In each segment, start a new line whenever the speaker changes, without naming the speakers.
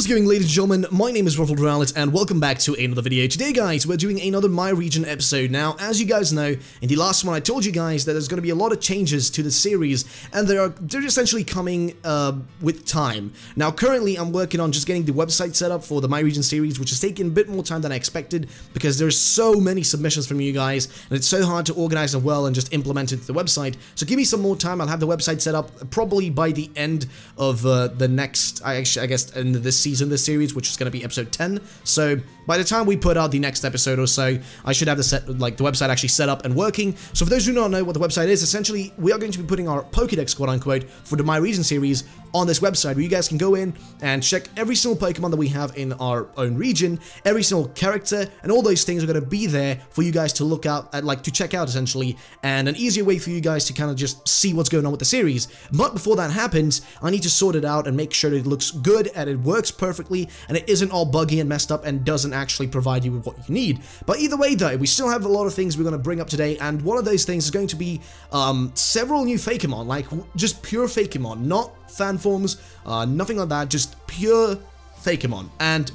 How's it going, ladies and gentlemen? My name is Ruffled Rowlet, and welcome back to another video. Today, guys, we're doing another My Region episode. Now, as you guys know, in the last one I told you guys that there's going to be a lot of changes to the series, and they're essentially coming with time. Now, currently, I'm working on just getting the website set up for the My Region series, which has taken a bit more time than I expected, because there's so many submissions from you guys, and it's so hard to organize them well and just implement it to the website. So give me some more time. I'll have the website set up probably by the end of the next, I guess, in this season, this series, which is going to be episode 10. So by the time we put out the next episode or so, I should have the website actually set up and working. So for those who don't know what the website is, essentially we are going to be putting our Pokédex, quote unquote, for the My Region series on this website, where you guys can go in and check every single Pokemon that we have in our own region, every single character, and all those things are going to be there for you guys to look out at, to check out essentially, and an easier way for you guys to kind of just see what's going on with the series. But before that happens, I need to sort it out and make sure that it looks good and it works perfectly and it isn't all buggy and messed up and doesn't actually provide you with what you need. But either way though, we still have a lot of things we're going to bring up today, and one of those things is going to be several new Fakemon, like just pure Fakemon, not fan forms, nothing like that, just pure Fakemon. And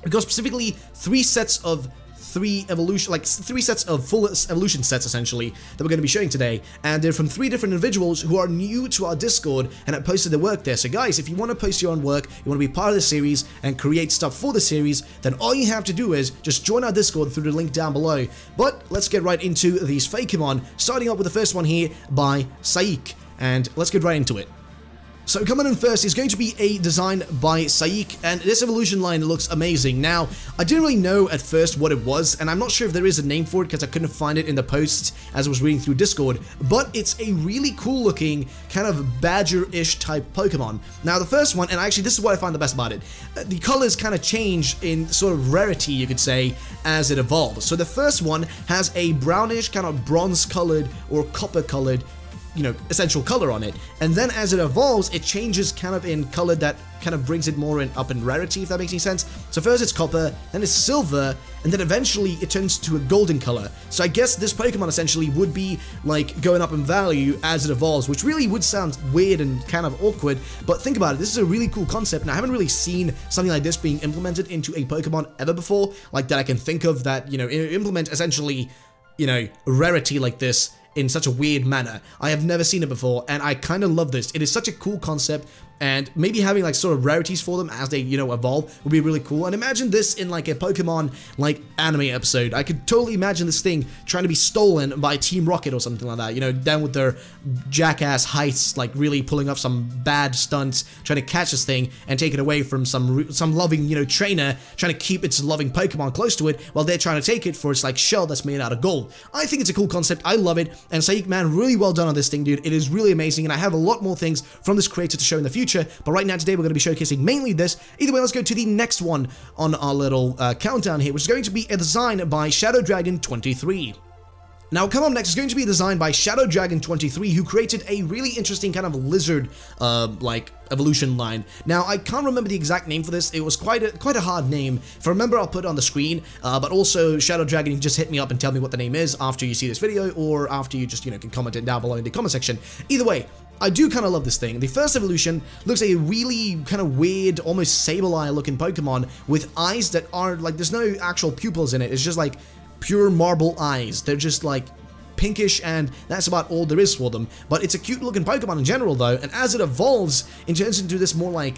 we've got specifically three sets of full evolution sets essentially that we're going to be showing today, and they're from three different individuals who are new to our Discord and have posted their work there. So guys, if you want to post your own work, you want to be part of the series and create stuff for the series, then all you have to do is just join our Discord through the link down below. But let's get right into these Fakemon, starting up with the first one here by Saik, and let's get right into it. So coming in first is going to be a design by Saik, and this evolution line looks amazing. Now, I didn't really know at first what it was, and I'm not sure if there is a name for it because I couldn't find it in the posts as I was reading through Discord, but it's a really cool looking kind of badger-ish type Pokemon. Now the first one, and actually this is what I find the best about it, the colors kind of change in sort of rarity, you could say, as it evolves. So the first one has a brownish kind of bronze colored or copper colored, you know, essential color on it, and then as it evolves, it changes kind of in color that kind of brings it more up in rarity, if that makes any sense. So first it's copper, then it's silver, and then eventually it turns to a golden color. So I guess this Pokemon essentially would be like going up in value as it evolves, which really would sound weird and kind of awkward, but think about it, this is a really cool concept, and I haven't really seen something like this being implemented into a Pokemon ever before, like that I can think of, that, you know, implement essentially, you know, rarity like this in such a weird manner. I have never seen it before, and I kind of love this. It is such a cool concept, and maybe having like sort of rarities for them as they, you know, evolve would be really cool. And imagine this in like a Pokemon like anime episode. I could totally imagine this thing trying to be stolen by Team Rocket or something like that, you know, down with their jackass heists, like really pulling off some bad stunts, trying to catch this thing and take it away from some loving, you know, trainer trying to keep its loving Pokemon close to it while they're trying to take it for its like shell that's made out of gold. I think it's a cool concept. I love it, and Saik, man, really well done on this thing, dude. It is really amazing, and I have a lot more things from this creator to show in the future, but right now today we're going to be showcasing mainly this. Either way, let's go to the next one on our little countdown here, which is going to be a design by Shadow Dragon 23. Now, come up next is going to be a design by Shadow Dragon 23, who created a really interesting kind of lizard, like, evolution line. Now, I can't remember the exact name for this. It was quite a hard name. If I remember, I'll put it on the screen, but also, Shadow Dragon, you can just hit me up and tell me what the name is after you see this video, or after you just, you know, can comment it down below in the comment section. Either way, I do kind of love this thing. The first evolution looks like a really kind of weird, almost Sableye looking Pokemon with eyes that are, like, there's no actual pupils in it. It's just, like, pure marble eyes. They're just like pinkish, and that's about all there is for them. But it's a cute looking Pokemon in general though, and as it evolves, it turns into this more like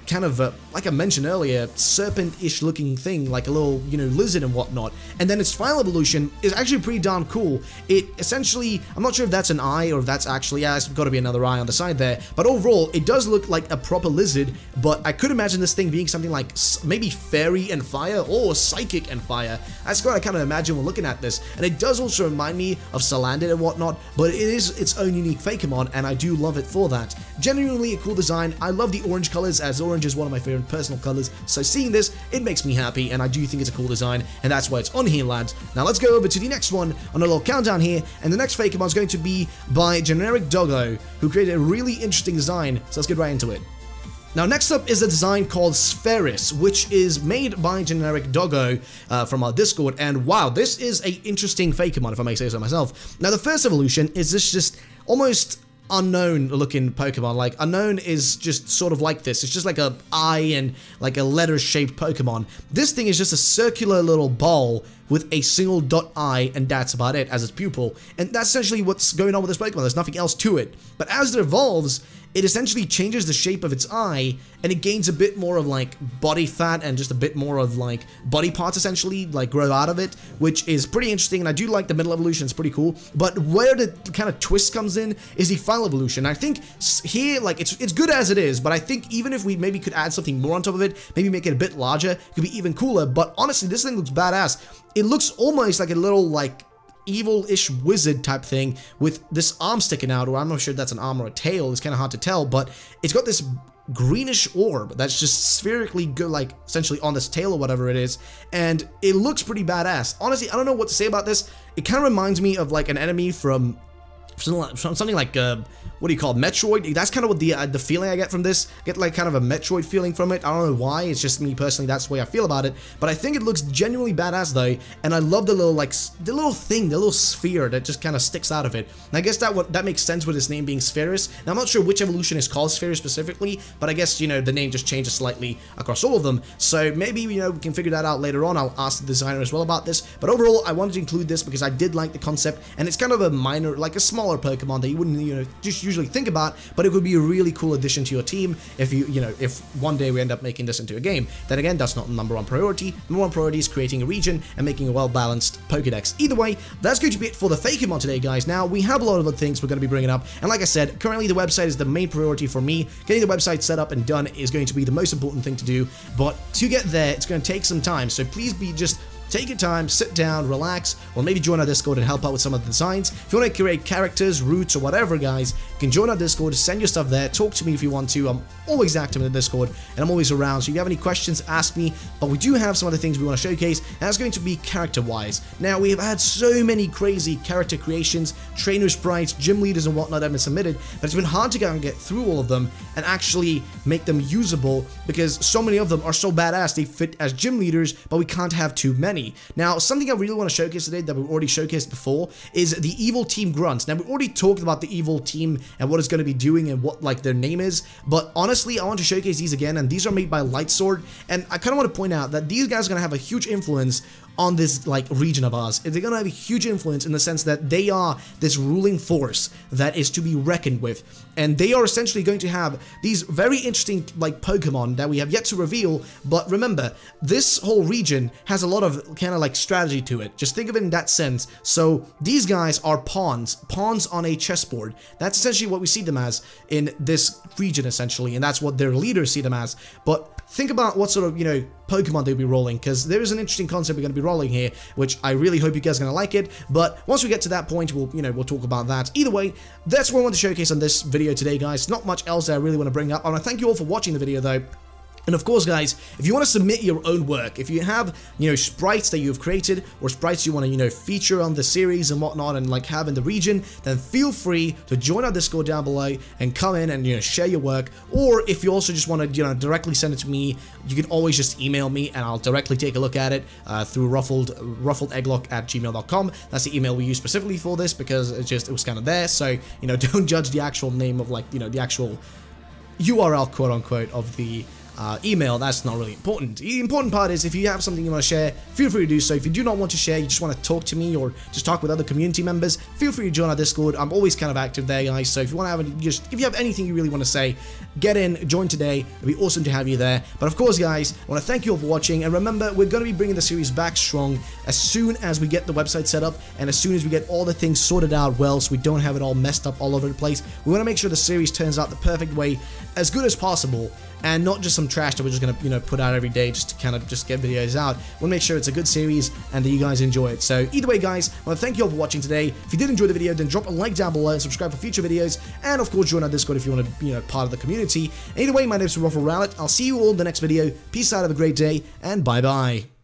kind of, like I mentioned earlier, serpent-ish looking thing, like a little, you know, lizard and whatnot. And then its final evolution is actually pretty darn cool. It essentially, I'm not sure if that's an eye or if that's actually, yeah, it's got to be another eye on the side there, but overall, it does look like a proper lizard, but I could imagine this thing being something like maybe fairy and fire, or psychic and fire. That's what I kind of imagine when looking at this, and it does also remind me of Salandit and whatnot, but it is its own unique Fakemon, and I do love it for that. Genuinely a cool design. I love the orange colors, as orange is one of my favorite personal colors, so seeing this, it makes me happy, and I do think it's a cool design, and that's why it's on here, lads. Now let's go over to the next one on a little countdown here, and the next Fakemon is going to be by Generic Doggo, who created a really interesting design, so let's get right into it. Now next up is a design called Spheris, which is made by Generic Doggo from our Discord, and wow, this is a interesting Fakemon, if I may say so myself. Now the first evolution is this just almost unknown looking Pokemon. Like, Unknown is just sort of like this. It's just like a eye and like a letter shaped Pokemon. This thing is just a circular little ball with a single dot eye, and that's about it as its pupil. And that's essentially what's going on with this Pokemon. There's nothing else to it. But as it evolves, it essentially changes the shape of its eye, and it gains a bit more of like body fat and just a bit more of like body parts essentially like grow out of it, which is pretty interesting. And I do like the middle evolution, it's pretty cool. But where the kind of twist comes in is the final evolution. I think here, like, it's good as it is, but I think even if we maybe could add something more on top of it, maybe make it a bit larger, it could be even cooler. But honestly, this thing looks badass. It looks almost like a little like evil-ish wizard type thing with this arm sticking out, or I'm not sure if that's an arm or a tail. It's kind of hard to tell, but it's got this greenish orb that's just spherically good, like essentially on this tail or whatever it is, and it looks pretty badass. Honestly, I don't know what to say about this. It kind of reminds me of like an enemy from something like what do you call it, Metroid? That's kind of what the feeling I get from this. I get like kind of a Metroid feeling from it. I don't know why, it's just me personally, that's the way I feel about it. But I think it looks genuinely badass though, and I love the little like the little thing, the little sphere that just kind of sticks out of it. And I guess that makes sense with its name being Spherus. Now I'm not sure which evolution is called Spherus specifically, but I guess, you know, the name just changes slightly across all of them. So maybe, you know, we can figure that out later on. I'll ask the designer as well about this. But overall, I wanted to include this because I did like the concept, and it's kind of a minor, like a smaller Pokemon that you wouldn't, you know, just usually think about, but it would be a really cool addition to your team if you know, if one day we end up making this into a game. Then again, that's not the number one priority. Number one priority is creating a region and making a well-balanced Pokedex. Either way, that's going to be it for the Fakemon today, guys. Now, we have a lot of other things we're going to be bringing up, and like I said, currently the website is the main priority for me. Getting the website set up and done is going to be the most important thing to do, but to get there, it's going to take some time, so please take your time, sit down, relax, or maybe join our Discord and help out with some of the designs. If you want to create characters, routes, or whatever, guys, you can join our Discord, send your stuff there, talk to me if you want to. I'm always active in the Discord, and I'm always around, so if you have any questions, ask me. But we do have some other things we want to showcase, and that's going to be character-wise. Now, we have had so many crazy character creations, trainer sprites, gym leaders, and whatnot that have been submitted, but it's been hard to go and get through all of them and actually make them usable, because so many of them are so badass, they fit as gym leaders, but we can't have too many. Now, something I really want to showcase today that we've already showcased before is the Evil Team Grunts. Now, we've already talked about the Evil Team and what it's going to be doing and what, like, their name is, but honestly, I want to showcase these again, and these are made by Lightsword, and I kind of want to point out that these guys are going to have a huge influence on this, like, region of ours. They're going to have a huge influence in the sense that they are this ruling force that is to be reckoned with, and they are essentially going to have these very interesting, like, Pokemon that we have yet to reveal. But remember, this whole region has a lot of kind of like strategy to it. Just think of it in that sense. So these guys are pawns on a chessboard. That's essentially what we see them as in this region, essentially, and that's what their leaders see them as. But think about what sort of, you know, Pokemon they'll be rolling, because there is an interesting concept we're going to be rolling here, which I really hope you guys are going to like it. But once we get to that point, we'll talk about that. Either way, that's what I want to showcase on this video today, guys. Not much else that I really want to bring up. I want to thank you all for watching the video, though. And of course, guys, if you want to submit your own work, if you have, you know, sprites that you've created, or sprites you want to, you know, feature on the series and whatnot, and like have in the region, then feel free to join our Discord down below and come in and, you know, share your work. Or if you also just want to, you know, directly send it to me, you can always just email me and I'll directly take a look at it through ruffledeglock@gmail.com. That's the email we use specifically for this, because it was kind of there. So, you know, don't judge the actual name of, like, you know, the actual URL, quote unquote, of the email. That's not really important. The important part is if you have something you want to share, feel free to do so. If you do not want to share, you just want to talk to me or just talk with other community members, feel free to join our Discord. I'm always kind of active there, guys. So if you want to have if you have anything you really want to say, get in, join today. It'd be awesome to have you there. But of course, guys, I want to thank you all for watching, and remember, we're going to be bringing the series back strong as soon as we get the website set up and as soon as we get all the things sorted out well, so we don't have it all messed up all over the place. We want to make sure the series turns out the perfect way, as good as possible, and not just some trash that we're just gonna, you know, put out every day just to kind of just get videos out. We'll make sure it's a good series and that you guys enjoy it. So either way, guys, I want to thank you all for watching today. If you did enjoy the video, then drop a like down below and subscribe for future videos, and of course join our Discord if you want to, you know, part of the community. Either way, my name is Ruffle Rowlett. I'll see you all in the next video. Peace out, have a great day, and bye bye.